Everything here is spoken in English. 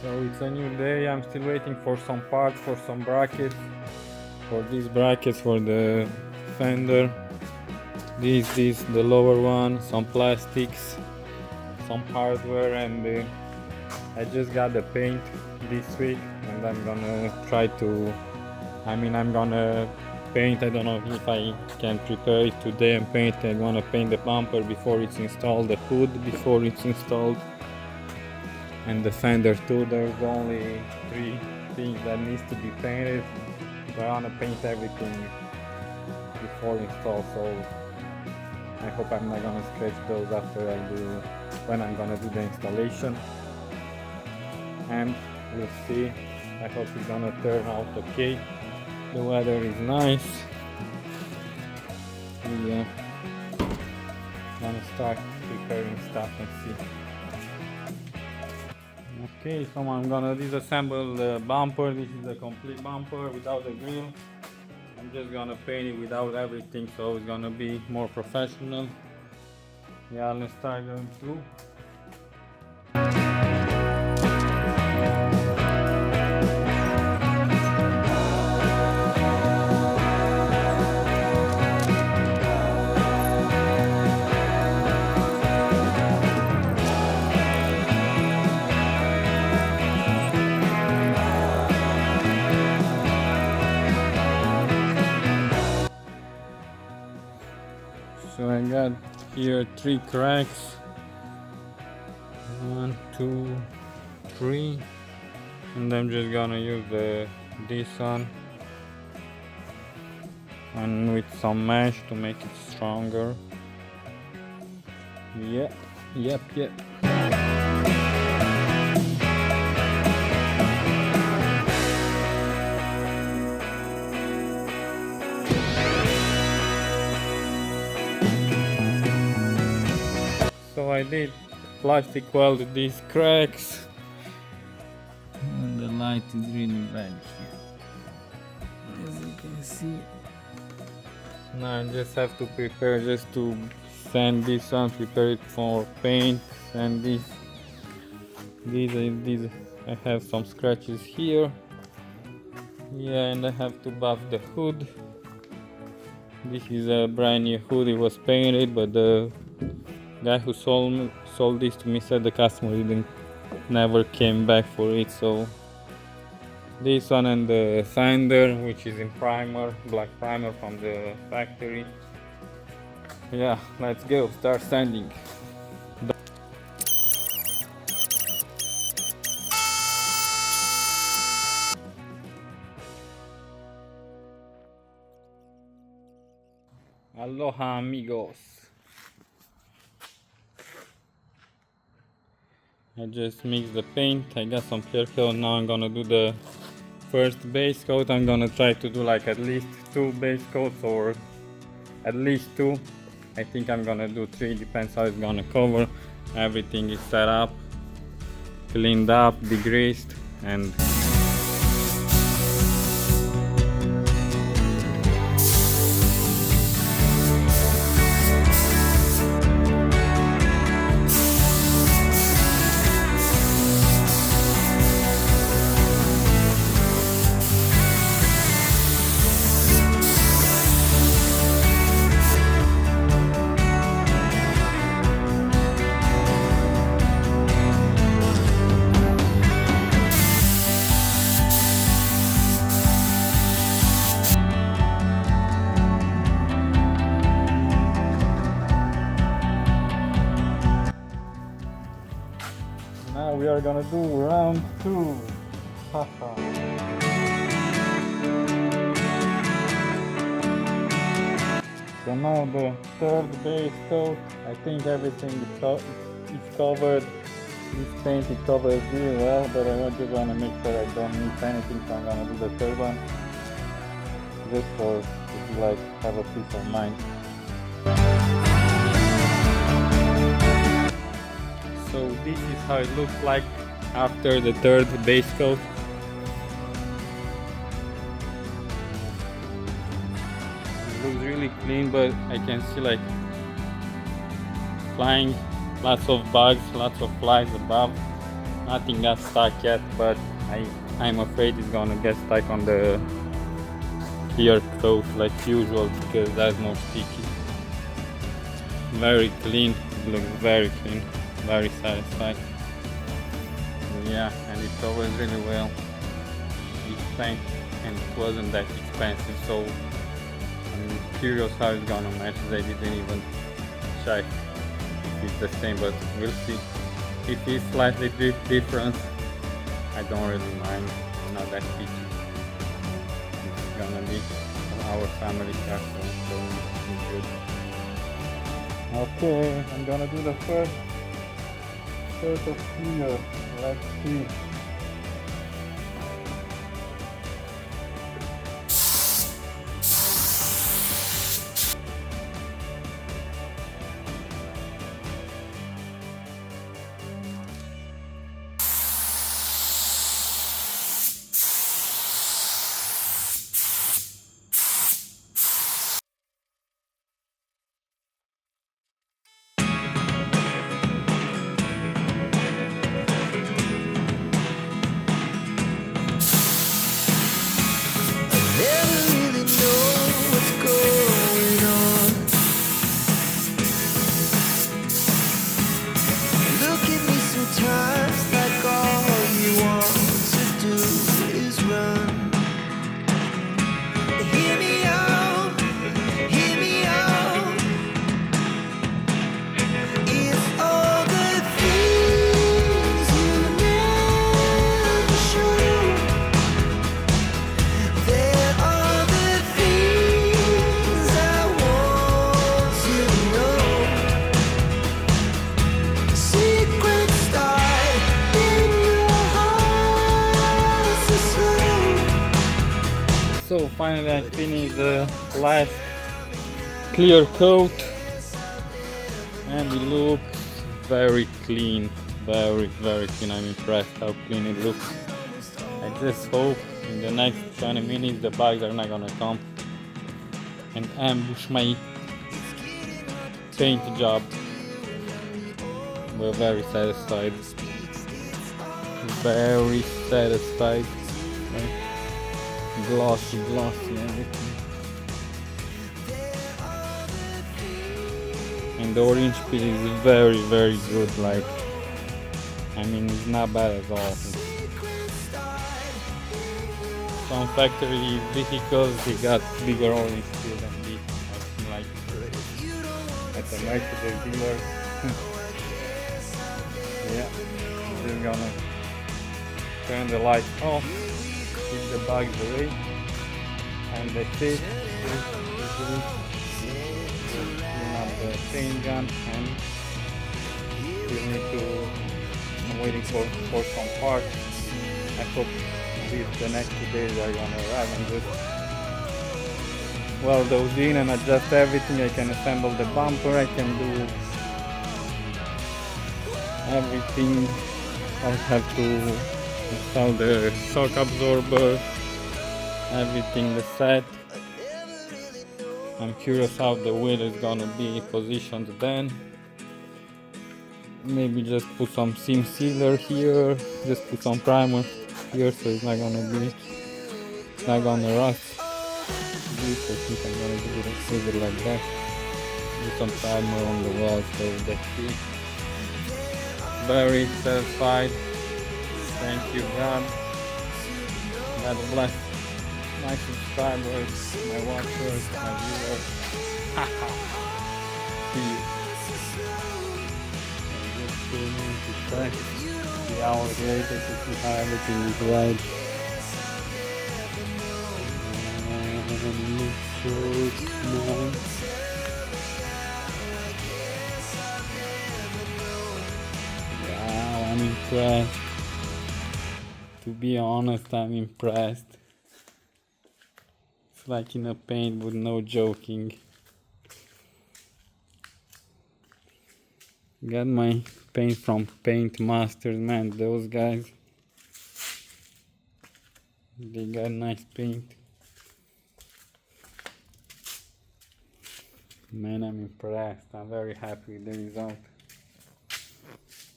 So it's a new day. I'm still waiting for some parts, for some brackets, for these brackets for the fender. This the lower one, some plastics, some hardware, and I just got the paint this week, and I'm gonna try to. I'm gonna paint. I don't know if I can prepare it today and paint. I wanna paint the bumper before it's installed, the hood before it's installed, and the fender too. There's only 3 things that needs to be painted. So I wanna paint everything before install. So I hope I'm not gonna scratch those after I do when I'm gonna do the installation. And we'll see. I hope it's gonna turn out okay. The weather is nice. Yeah. Gonna start preparing stuff and see. Okay, so I'm gonna disassemble the bumper. This is the complete bumper without the grill. I'm just gonna paint it without everything, so it's gonna be more professional. Yeah, let's start going through. So I got here 3 cracks. 1, 2, 3, and I'm just gonna use this one and with some mesh to make it stronger. Yep. So I did plastic weld these cracks, and the light is really bad here, as you can see. Now I just have to prepare just to sand this one, prepare it for paint, and these I have some scratches here. Yeah, and I have to buff the hood. This is a brand new hood. It was painted, but the guy who sold this to me said the customer never came back for it. So this one and the fender, which is in primer, black primer from the factory. Yeah, let's go start sanding. Aloha amigos. I just mixed the paint. I got some clear coat. Now I'm gonna do the first base coat. I'm gonna try to do like at least 2 base coats, or at least 2. I think I'm gonna do 3, depends how it's gonna cover. Everything is set up, cleaned up, degreased, and now we are gonna do round 2. Haha. So now the third base coat. I think everything is covered. This paint it covers really well, but I just wanna make sure I don't miss anything, so I'm gonna do the third one. Just to like have a peace of mind. So this is how it looks like after the third base coat. It looks really clean, but I can see like flying, lots of bugs, lots of flies above. Nothing got stuck yet, but I'm afraid it's gonna get stuck on the clear coat like usual because that's more sticky. Very clean, it looks very clean, very satisfied. Yeah, and it covers really well each paint, and it wasn't that expensive, so I'm curious how it's gonna match. They didn't even check if it's the same, but we'll see. If it's slightly different, I don't really mind. I'm not that picky. It's gonna be our family car, so it's good. Okay, I'm gonna do the first coat of cleaner. Let's see. Never really know what's going on. Look at me sometimes like all you want to do is run. Hear me out, hear me out. It's all the things you never show. There are the things I want to know. Secrets start in your heart so slow. So finally I finished the last clear coat and it looks very clean, very clean. I'm impressed how clean it looks. I just hope in the next 20 minutes the bugs are not gonna come and ambush my paint job. We're very satisfied. Very satisfied. Glossy everything. And the orange peel is very good. Like, I mean, it's not bad at all. Some factory vehicles, they got bigger orange peel than this. I feel like at the Mercedes dealer. Yeah, just gonna turn the light off, keep the bugs away, and that's it. Clean up the paint gun, and still need to. I'm waiting for some parts. I hope the next 2 days are gonna arrive and just weld those in and adjust everything. I can assemble the bumper. I can do everything. I'll have to install the shock absorber, everything the set. I'm curious how the wheel is gonna be positioned then. Maybe just put some seam sealer here, just put some primer here so it's not gonna rust. This I think I'm gonna do it like that. Do some primer on the wall so that's it. Very satisfied. Thank you God. God bless my subscribers, my watchers, my viewers. See you. Just tuning to check 3 hours later to see how everything is right. And it looks so nice. Wow, I'm impressed. To be honest, I'm impressed. It's like in a paint with no joking. Got my paint from Paint Masters, man, those guys. They got nice paint. Man, I'm impressed. I'm very happy with the result.